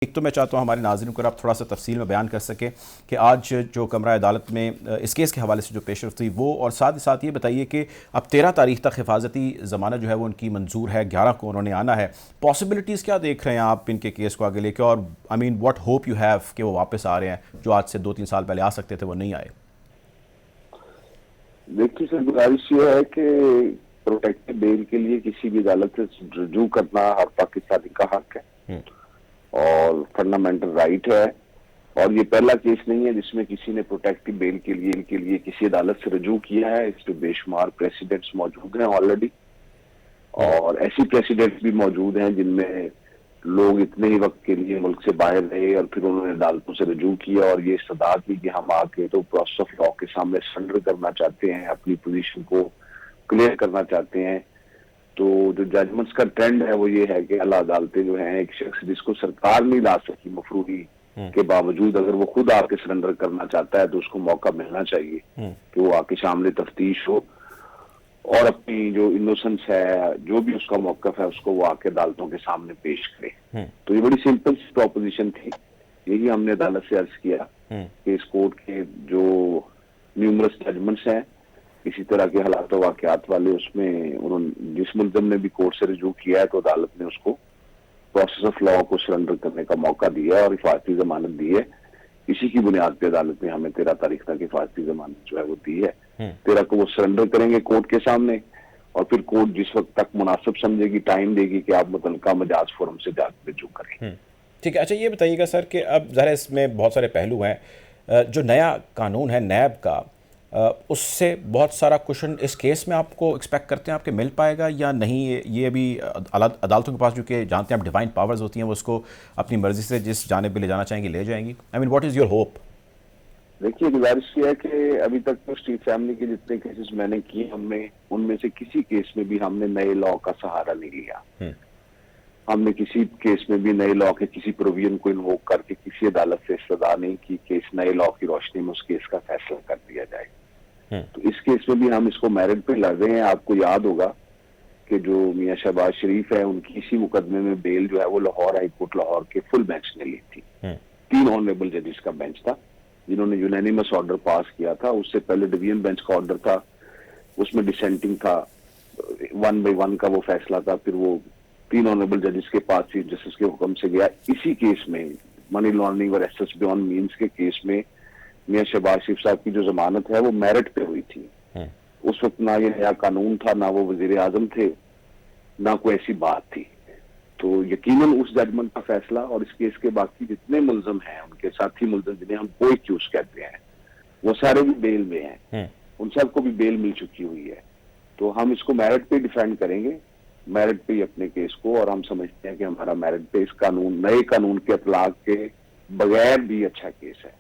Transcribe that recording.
एक तो मैं चाहता हूँ हमारे नाज़रीन को आप थोड़ा सा तफसील में बयान कर सकें कि आज जो कमरा अदालत में इस केस के हवाले से जो पेशरफ थी वो, और साथ ही साथ ये बताइए कि अब 13 तारीख तक हिफाजती ज़मानत जो है वो उनकी मंजूर है, 11 को उन्होंने आना है। पॉसिबिलिटीज़ क्या देख रहे हैं आप इनके केस को आगे लेके, और I mean what hope you have कि वो वापस आ रहे हैं जो आज से 2-3 साल पहले आ सकते थे वो नहीं आए? देखिए सर, गुजारिश ये है कि प्रोटेक्टिव बेल के लिए किसी भी अदालत से रुजू करना हर पाकिस्तानी का हक है और फंडामेंटल राइट है। और ये पहला केस नहीं है जिसमें किसी ने प्रोटेक्टिव बेल के लिए किसी अदालत से रुजू किया है। इस पे बेशुमार प्रेसिडेंट्स मौजूद हैं ऑलरेडी, और ऐसी प्रेसिडेंट्स भी मौजूद हैं जिनमें लोग इतने ही वक्त के लिए मुल्क से बाहर रहे और फिर उन्होंने अदालतों से रुजू किया और ये सदा थी कि हम आके तो प्रोसेस ऑफ लॉ के सामने सरेंडर करना चाहते हैं, अपनी पोजीशन को क्लियर करना चाहते हैं। तो जो जजमेंट्स का ट्रेंड है वो ये है कि अला अदालतें जो हैं, एक शख्स जिसको सरकार नहीं ला सकी मफरूरी के बावजूद, अगर वो खुद आके सरेंडर करना चाहता है तो उसको मौका मिलना चाहिए कि वो आके सामने तफ्तीश हो और अपनी जो इनोसेंस है, जो भी उसका मौकफ है, उसको वो आके अदालतों के सामने पेश करे। तो ये बड़ी सिंपल प्रोपोजिशन थी, यही हमने अदालत से अर्ज किया कि इस कोर्ट के जो न्यूमरस जजमेंट्स हैं इसी तरह के हालात वाकयात वाले, उसमें उन्होंने जिस मुल्ज़िम ने भी कोर्ट से रिजू किया है तो अदालत ने उसको प्रोसेस ऑफ लॉ को सरेंडर करने का मौका दिया और हिफाजती जमानत दी है। इसी की बुनियाद पे अदालत ने हमें 13 तारीख तक हिफाजती जमानत जो है वो दी है। 13 को वो सरेंडर करेंगे कोर्ट के सामने और फिर कोर्ट जिस वक्त तक मुनासिब समझेगी, टाइम देगी कि आप मुतल्लिका मजाज फोरम से जाकर रिजू करें। ठीक है। अच्छा ये बताइएगा सर कि अब ज़रा इसमें बहुत सारे पहलू हैं। जो नया कानून है नैब का, उससे बहुत सारा क्वेश्चन इस केस में आपको एक्सपेक्ट करते हैं आपके मिल पाएगा या नहीं? ये अभी अदालतों के पास, जो कि जानते हैं आप डिवाइन पावर्स होती हैं, वो उसको अपनी मर्जी से जिस जानिब पे ले जाना चाहेंगी ले जाएंगी। I mean what is your hope? देखिए, गुजारिश ये है कि अभी तक तो स्टीव फैमिली के जितने केसेस मैंने किए हमने उनमें से किसी केस में भी हमने नए लॉ का सहारा नहीं लिया। हमने किसी केस में भी नए लॉ के किसी प्रोविजन को इन्वोक करके किसी अदालत से इस्तदा नहीं की कि इस नए लॉ की रोशनी में उस केस का फैसला कर दिया जाए। तो इस केस में भी हम इसको मेरिट पे लड़ रहे हैं। आपको याद होगा कि जो मियां शहबाज शरीफ है, उनकी इसी मुकदमे में बेल जो है वो लाहौर हाई कोर्ट लाहौर के फुल बेंच ने ली थी। 3 ऑनरेबल जजेस का बेंच था जिन्होंने यूनानिमस ऑर्डर पास किया था। उससे पहले डिवीजन बेंच का ऑर्डर था, उसमें डिसेंटिंग था, 1 by 1 का वो फैसला था। फिर वो 3 ऑनरेबल जजेस के पास चीफ जस्टिस के हुक्म से गया। इसी केस में मनी लॉन्ड्रिंग और एक्सेस बियॉन्ड मीन्स के केस में मियां शहबाज शरीफ साहब की जो जमानत है वो मेरिट पे हुई थी। उस वक्त ना ये नया कानून था, ना वो वजीर आजम थे, ना कोई ऐसी बात थी। तो यकीनन उस जजमेंट का फैसला और इस केस के बाकी जितने मुल्जिम हैं, उनके साथी मुल्जिम जिन्हें हम कोई एक्यूज कहते हैं, वो सारे भी बेल में हैं। उन सबको भी बेल मिल चुकी हुई है। तो हम इसको मेरिट पे डिफेंड करेंगे, मेरिट पे ही अपने केस को, और हम समझते हैं कि हमारा मेरिट पे इस कानून, नए कानून के इतलाक के बगैर भी अच्छा केस है।